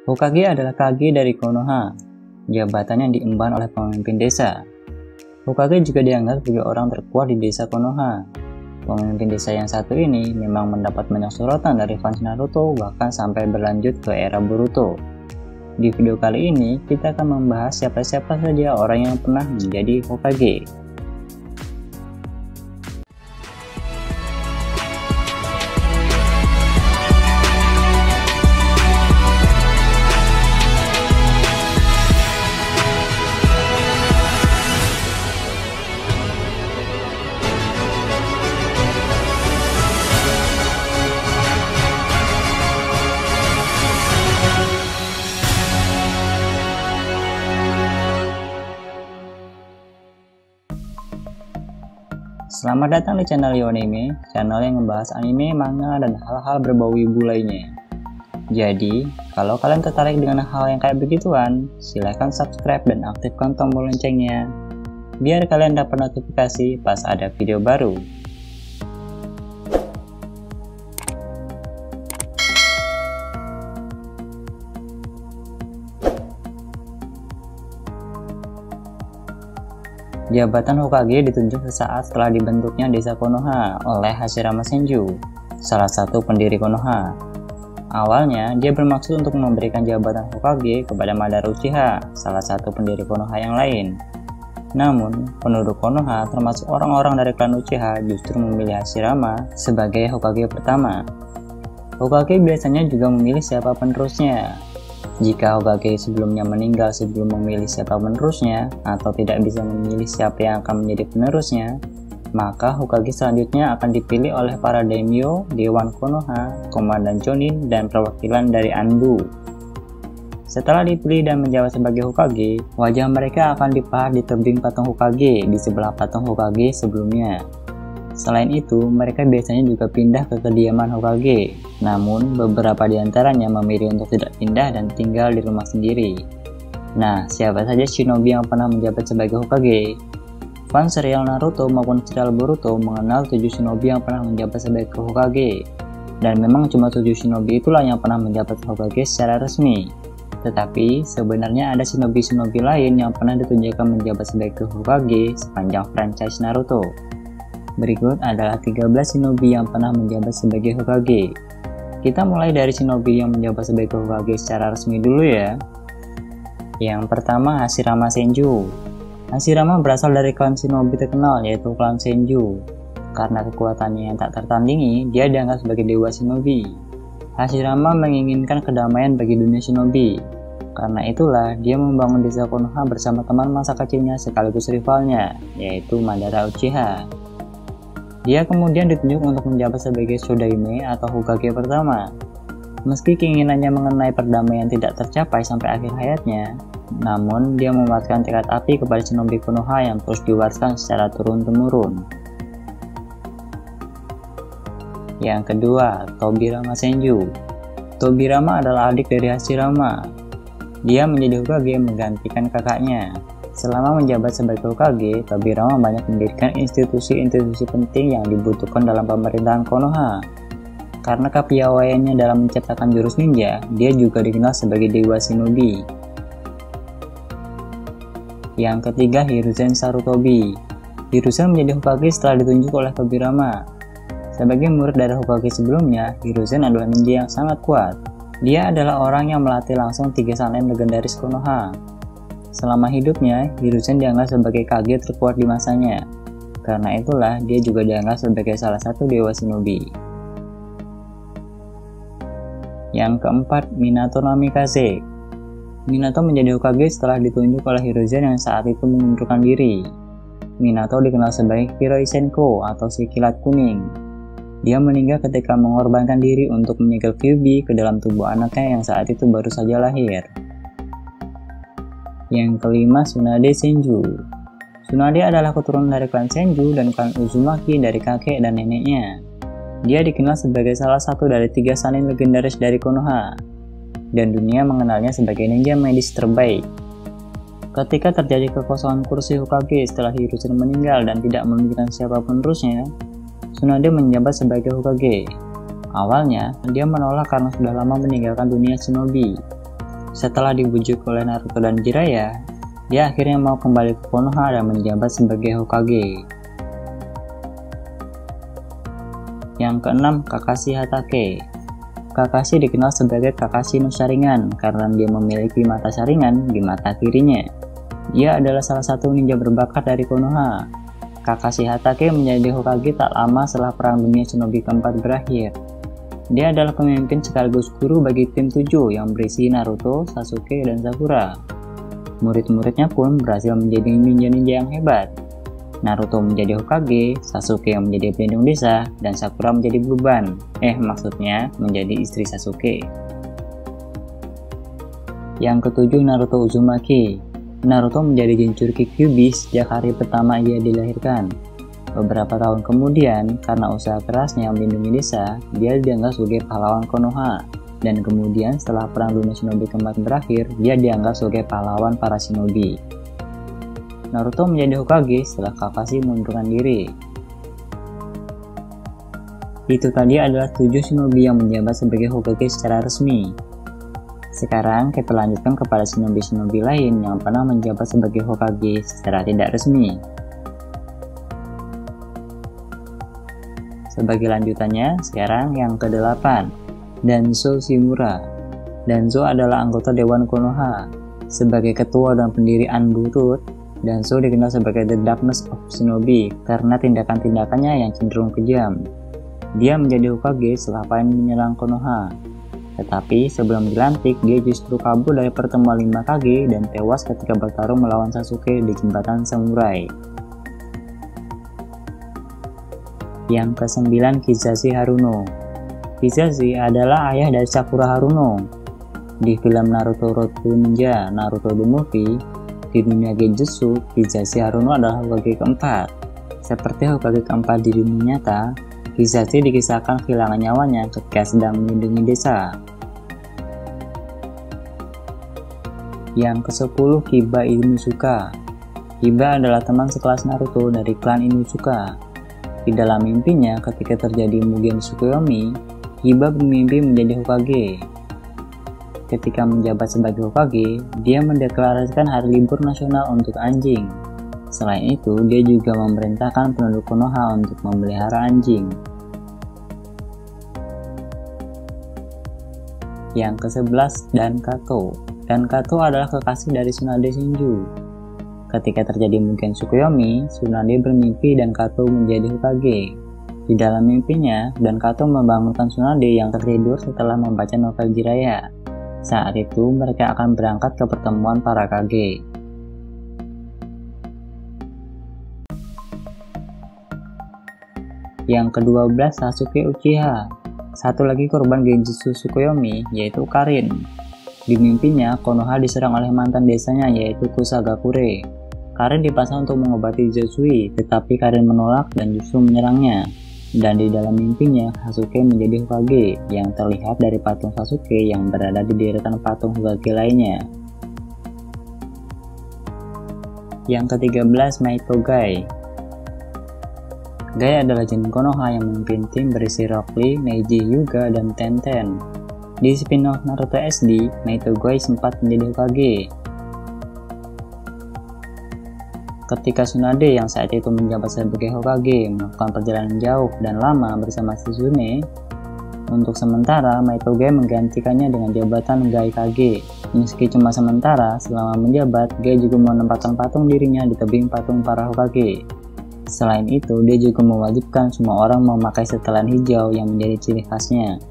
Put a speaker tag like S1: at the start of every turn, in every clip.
S1: Hokage adalah kage dari Konoha, jabatan yang diemban oleh pemimpin desa. Hokage juga dianggap sebagai orang terkuat di desa Konoha. Pemimpin desa yang satu ini memang mendapat banyak sorotan dari fans Naruto, bahkan sampai berlanjut ke era Boruto. Di video kali ini, kita akan membahas siapa-siapa saja orang yang pernah menjadi Hokage. Selamat datang di channel Yonime, channel yang membahas anime, manga, dan hal-hal berbau wibu lainnya. Jadi, kalau kalian tertarik dengan hal yang kayak begituan, silahkan subscribe dan aktifkan tombol loncengnya, biar kalian dapat notifikasi pas ada video baru. Jabatan Hokage ditunjuk sesaat setelah dibentuknya desa Konoha oleh Hashirama Senju, salah satu pendiri Konoha. Awalnya, dia bermaksud untuk memberikan jabatan Hokage kepada Madara Uchiha, salah satu pendiri Konoha yang lain. Namun, penduduk Konoha termasuk orang-orang dari klan Uchiha justru memilih Hashirama sebagai Hokage pertama. Hokage biasanya juga memilih siapa penerusnya. Jika Hokage sebelumnya meninggal sebelum memilih siapa penerusnya, atau tidak bisa memilih siapa yang akan menjadi penerusnya, maka Hokage selanjutnya akan dipilih oleh para daimyo, dewan Konoha, komandan Jonin, dan perwakilan dari Anbu. Setelah dipilih dan menjabat sebagai Hokage, wajah mereka akan dipahat di tebing patung Hokage di sebelah patung Hokage sebelumnya. Selain itu, mereka biasanya juga pindah ke kediaman Hokage, namun beberapa di antaranya memilih untuk tidak pindah dan tinggal di rumah sendiri. Nah, siapa saja shinobi yang pernah menjabat sebagai Hokage? Fans serial Naruto maupun serial Boruto mengenal 7 shinobi yang pernah menjabat sebagai Hokage, dan memang cuma 7 shinobi itulah yang pernah menjabat Hokage secara resmi. Tetapi, sebenarnya ada shinobi-shinobi lain yang pernah ditunjukkan menjabat sebagai Hokage sepanjang franchise Naruto. Berikut adalah 13 shinobi yang pernah menjabat sebagai Hokage. Kita mulai dari shinobi yang menjabat sebagai Hokage secara resmi dulu ya. Yang pertama, Hashirama Senju. Hashirama berasal dari klan shinobi terkenal yaitu klan Senju. Karena kekuatannya yang tak tertandingi, dia dianggap sebagai dewa shinobi. Hashirama menginginkan kedamaian bagi dunia shinobi. Karena itulah, dia membangun desa Konoha bersama teman masa kecilnya sekaligus rivalnya, yaitu Madara Uchiha. Dia kemudian ditunjuk untuk menjabat sebagai Shodaime atau Hokage pertama. Meski keinginannya mengenai perdamaian tidak tercapai sampai akhir hayatnya, namun dia mewariskan tekad api kepada shinobi Konoha yang terus diwariskan secara turun-temurun. Yang kedua, Tobirama Senju. Tobirama adalah adik dari Hashirama. Dia menjadi Hokage menggantikan kakaknya. Selama menjabat sebagai Hokage, Tobirama banyak mendirikan institusi-institusi penting yang dibutuhkan dalam pemerintahan Konoha. Karena kepiawaiannya dalam menciptakan jurus ninja, dia juga dikenal sebagai dewa shinobi. Yang ketiga, Hiruzen Sarutobi. Hiruzen menjadi Hokage setelah ditunjuk oleh Tobirama. Sebagai murid dari Hokage sebelumnya, Hiruzen adalah ninja yang sangat kuat. Dia adalah orang yang melatih langsung 3 sanin legendaris Konoha. Selama hidupnya, Hiruzen dianggap sebagai kage terkuat di masanya. Karena itulah, dia juga dianggap sebagai salah satu dewa shinobi. Yang keempat, Minato Namikaze. Minato menjadi Hokage setelah ditunjuk oleh Hiruzen yang saat itu mengundurkan diri. Minato dikenal sebagai Kiroi Senko atau si kilat kuning. Dia meninggal ketika mengorbankan diri untuk menyegel Kyuubi ke dalam tubuh anaknya yang saat itu baru saja lahir. Yang kelima, Tsunade Senju. Tsunade adalah keturunan dari klan Senju dan klan Uzumaki dari kakek dan neneknya. Dia dikenal sebagai salah satu dari 3 sanin legendaris dari Konoha, dan dunia mengenalnya sebagai ninja medis terbaik. Ketika terjadi kekosongan kursi Hokage setelah Hiruzen meninggal dan tidak menunjukkan siapa penerusnya, Tsunade menjabat sebagai Hokage. Awalnya, dia menolak karena sudah lama meninggalkan dunia shinobi. Setelah dibujuk oleh Naruto dan Jiraiya, dia akhirnya mau kembali ke Konoha dan menjabat sebagai Hokage. Yang keenam, Kakashi Hatake. Kakashi dikenal sebagai Kakashi no Sharingan karena dia memiliki mata Sharingan di mata kirinya. Dia adalah salah satu ninja berbakat dari Konoha. Kakashi Hatake menjadi Hokage tak lama setelah Perang Dunia Shinobi keempat berakhir. Dia adalah pemimpin sekaligus guru bagi tim 7 yang berisi Naruto, Sasuke, dan Sakura. Murid-muridnya pun berhasil menjadi ninja-ninja yang hebat. Naruto menjadi Hokage, Sasuke yang menjadi pelindung desa, dan Sakura menjadi beban. Maksudnya menjadi istri Sasuke. Yang ketujuh, Naruto Uzumaki. Naruto menjadi Jinchuriki Kyuubi sejak hari pertama ia dilahirkan. Beberapa tahun kemudian, karena usaha kerasnya melindungi desa, dia dianggap sebagai pahlawan Konoha. Dan kemudian setelah Perang Dunia Shinobi keempat berakhir, dia dianggap sebagai pahlawan para shinobi. Naruto menjadi Hokage setelah Kakashi mengundurkan diri. Itu tadi adalah 7 shinobi yang menjabat sebagai Hokage secara resmi. Sekarang kita lanjutkan kepada shinobi-shinobi lain yang pernah menjabat sebagai Hokage secara tidak resmi. Sebagai lanjutannya, sekarang yang ke-8, Danzo Shimura. Danzo adalah anggota Dewan Konoha. Sebagai ketua dan pendiri Anburut, Danzo dikenal sebagai The Darkness of Shinobi karena tindakan-tindakannya yang cenderung kejam. Dia menjadi Hokage setelah Pain menyerang Konoha. Tetapi sebelum dilantik, dia justru kabur dari pertemuan 5 Kage dan tewas ketika bertarung melawan Sasuke di jembatan samurai. Yang ke-9, Kizashi Haruno. Kizashi adalah ayah dari Sakura Haruno. Di film Naruto Road to Ninja, Naruto the Movie, di dunia Genjutsu, Kizashi Haruno adalah Hokage keempat. Seperti Hokage keempat di dunia nyata, Kizashi dikisahkan kehilangan nyawanya ketika sedang melindungi desa. Yang ke-10, Kiba Inuzuka. Kiba adalah teman sekelas Naruto dari klan Inuzuka. Di dalam mimpinya, ketika terjadi Mugen Tsukuyomi, Kiba bermimpi menjadi Hokage. Ketika menjabat sebagai Hokage, dia mendeklarasikan hari libur nasional untuk anjing. Selain itu, dia juga memerintahkan penduduk Konoha untuk memelihara anjing. Yang ke-11, Dankato. Dankato adalah kekasih dari Tsunade Shinju. Ketika terjadi Mugen Tsukuyomi, Tsunade bermimpi Dankato menjadi Hokage. Di dalam mimpinya, Dankato membangunkan Tsunade yang tertidur setelah membaca novel Jiraiya. Saat itu, mereka akan berangkat ke pertemuan para Kage. Yang ke-12, Sasuke Uchiha. Satu lagi korban Genjutsu Tsukuyomi, yaitu Karin. Di mimpinya, Konoha diserang oleh mantan desanya, yaitu Kusagakure. Karin dipasang untuk mengobati Jotsui, tetapi Karin menolak dan justru menyerangnya. Dan di dalam mimpinya, Sasuke menjadi Hokage, yang terlihat dari patung Sasuke yang berada di deretan patung Hokage lainnya. Yang ke-13, Maito Gai. Gai adalah jin Konoha yang memimpin tim berisi Rock Lee, Neji, Hyuga, dan Tenten. Di spin-off Naruto SD, Maito Gai sempat menjadi Hokage. Ketika Tsunade yang saat itu menjabat sebagai Hokage melakukan perjalanan jauh dan lama bersama Shizune, untuk sementara Maito Gai menggantikannya dengan jabatan Gai Kage. Meski cuma sementara, selama menjabat, Gai juga menempatkan patung dirinya di tebing patung para Hokage. Selain itu, dia juga mewajibkan semua orang memakai setelan hijau yang menjadi ciri khasnya.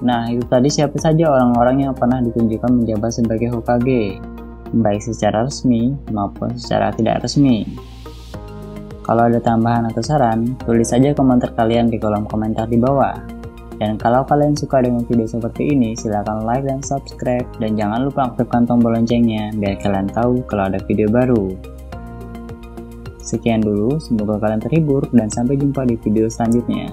S1: Nah, itu tadi siapa saja orang-orang yang pernah ditunjukkan menjabat sebagai Hokage, baik secara resmi maupun secara tidak resmi. Kalau ada tambahan atau saran, tulis saja komentar kalian di kolom komentar di bawah. Dan kalau kalian suka dengan video seperti ini, silahkan like dan subscribe, dan jangan lupa aktifkan tombol loncengnya biar kalian tahu kalau ada video baru. Sekian dulu, semoga kalian terhibur dan sampai jumpa di video selanjutnya.